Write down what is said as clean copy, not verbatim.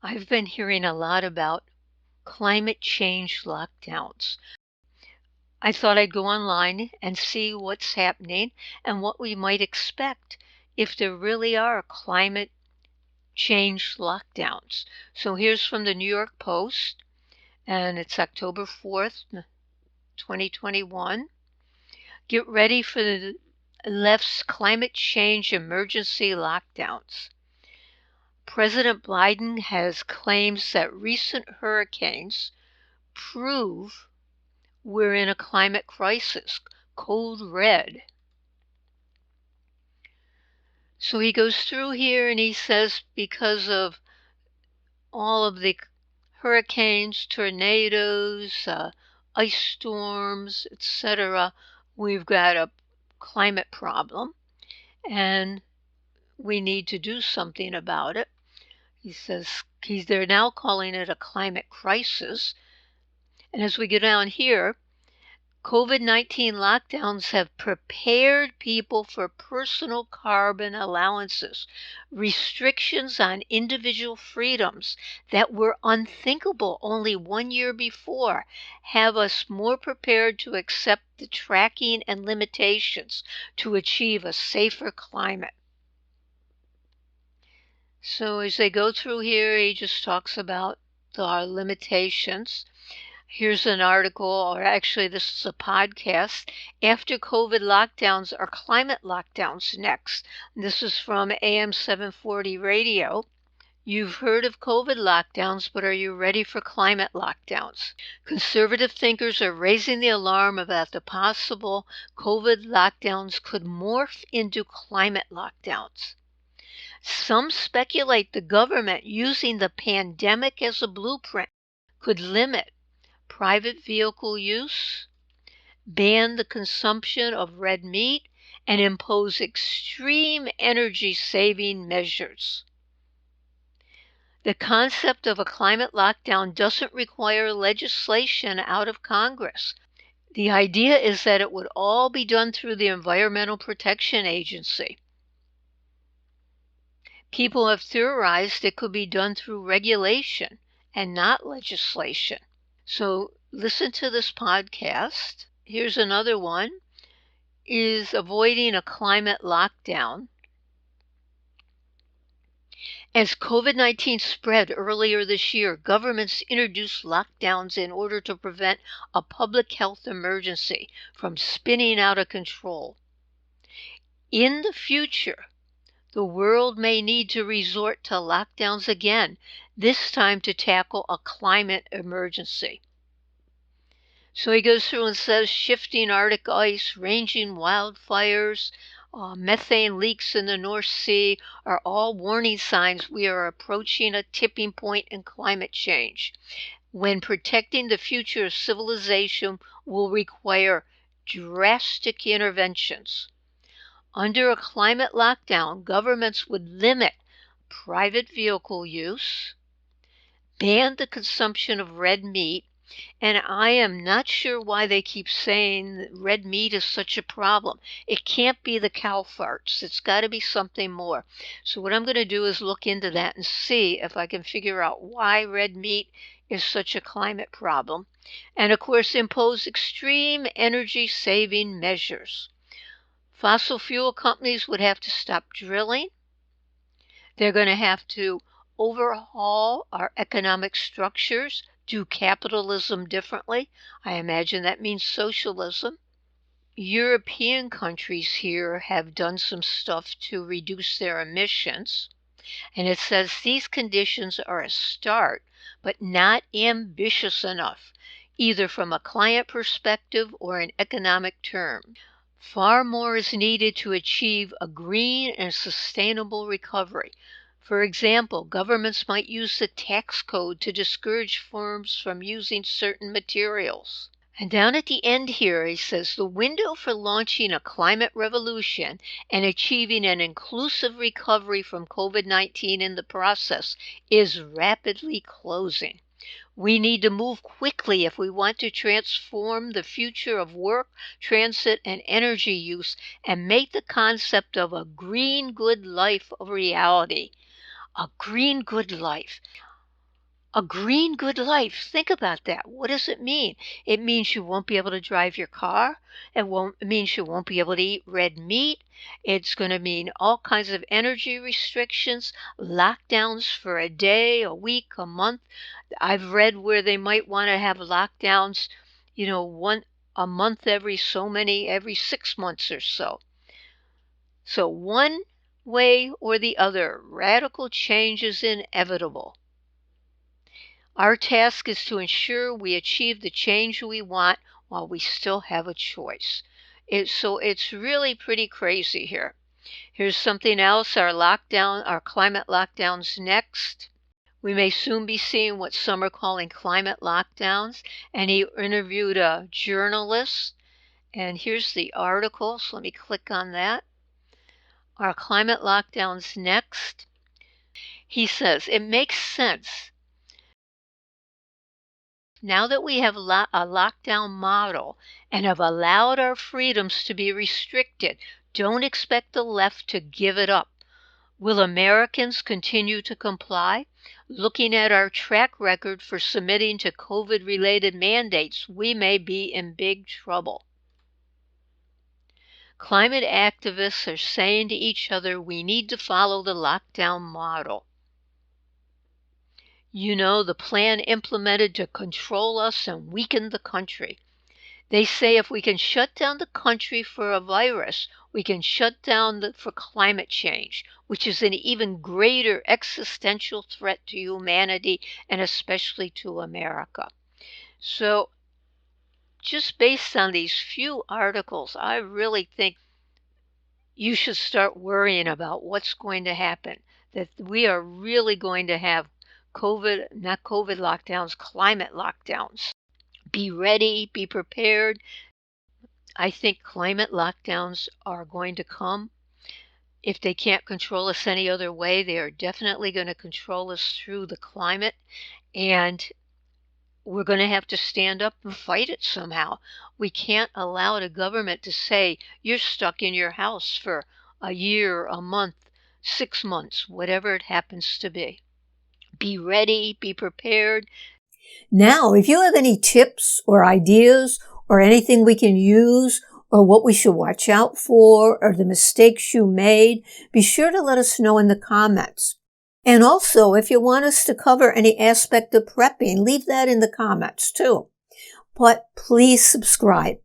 I've been hearing a lot about climate change lockdowns. I thought I'd go online and see what's happening and what we might expect if there really are climate change lockdowns. So here's from the New York Post, and it's October 4th, 2021. Get ready for the left's climate change emergency lockdowns. President Biden has claims that recent hurricanes prove we're in a climate crisis, code red. So he goes through here and he says because of all of the hurricanes, tornadoes, ice storms, etc., we've got a climate problem and we need to do something about it. He says they're now calling it a climate crisis. And as we go down here, COVID-19 lockdowns have prepared people for personal carbon allowances, restrictions on individual freedoms that were unthinkable only 1 year before, have us more prepared to accept the tracking and limitations to achieve a safer climate. So as they go through here, he just talks about our limitations. Here's an article, or actually this is a podcast, After COVID Lockdowns Are Climate Lockdowns Next? This is from AM 740 radio. You've heard of COVID lockdowns, but are you ready for climate lockdowns? Conservative thinkers are raising the alarm about the possible COVID lockdowns could morph into climate lockdowns. Some speculate the government using the pandemic as a blueprint could limit private vehicle use, ban the consumption of red meat, and impose extreme energy-saving measures. The concept of a climate lockdown doesn't require legislation out of Congress. The idea is that it would all be done through the Environmental Protection Agency. People have theorized it could be done through regulation and not legislation. So listen to this podcast. Here's another one, is avoiding a climate lockdown. As COVID-19 spread earlier this year, governments introduced lockdowns in order to prevent a public health emergency from spinning out of control. In the future, the world may need to resort to lockdowns again, this time to tackle a climate emergency. So he goes through and says shifting Arctic ice, raging wildfires, methane leaks in the North Sea are all warning signs we are approaching a tipping point in climate change, when protecting the future of civilization will require drastic interventions. Under a climate lockdown, governments would limit private vehicle use, ban the consumption of red meat, and I am not sure why they keep saying that red meat is such a problem. It can't be the cow farts. It's got to be something more. So what I'm going to do is look into that and see if I can figure out why red meat is such a climate problem. And of course, impose extreme energy-saving measures. Fossil fuel companies would have to stop drilling. They're going to have to overhaul our economic structures, do capitalism differently. I imagine that means socialism. European countries here have done some stuff to reduce their emissions. And it says these conditions are a start, but not ambitious enough, either from a climate perspective or in economic terms. Far more is needed to achieve a green and sustainable recovery. For example, governments might use the tax code to discourage firms from using certain materials. And down at the end here, he says, the window for launching a climate revolution and achieving an inclusive recovery from COVID-19 in the process is rapidly closing. We need to move quickly if we want to transform the future of work, transit, and energy use and make the concept of a green good life a reality. A green good life. A green good life. Think about that. What does it mean? It means you won't be able to drive your car. It means you won't be able to eat red meat. It's going to mean all kinds of energy restrictions, lockdowns for a day, a week, a month. I've read where they might want to have lockdowns, one a month every 6 months or so. So one way or the other, radical change is inevitable. Our task is to ensure we achieve the change we want while we still have a choice. So it's really pretty crazy here. Here's something else, our climate lockdowns next. We may soon be seeing what some are calling climate lockdowns. And he interviewed a journalist. And here's the article, so let me click on that. Our climate lockdowns next. He says, it makes sense. Now that we have a lockdown model and have allowed our freedoms to be restricted, don't expect the left to give it up. Will Americans continue to comply? Looking at our track record for submitting to COVID-related mandates, we may be in big trouble. Climate activists are saying to each other, we need to follow the lockdown model. The plan implemented to control us and weaken the country. They say if we can shut down the country for a virus, we can shut down for climate change, which is an even greater existential threat to humanity and especially to America. So, just based on these few articles, I really think you should start worrying about what's going to happen, that we are really going to have not COVID lockdowns, climate lockdowns. Be ready, be prepared. I think climate lockdowns are going to come. If they can't control us any other way, they are definitely going to control us through the climate. And we're going to have to stand up and fight it somehow. We can't allow the government to say, you're stuck in your house for a year, a month, 6 months, whatever it happens to be. Be ready, be prepared. Now, if you have any tips or ideas or anything we can use or what we should watch out for or the mistakes you made, be sure to let us know in the comments. And also, if you want us to cover any aspect of prepping, leave that in the comments too. But please subscribe.